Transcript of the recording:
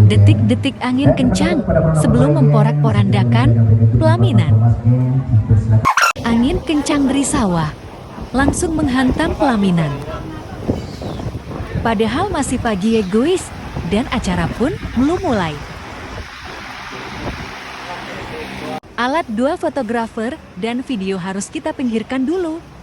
Detik-detik angin kencang sebelum memporak-porandakan pelaminan. Angin kencang dari sawah langsung menghantam pelaminan. Padahal masih pagi egois dan acara pun belum mulai. Alat 2 fotografer dan video harus kita pinggirkan dulu.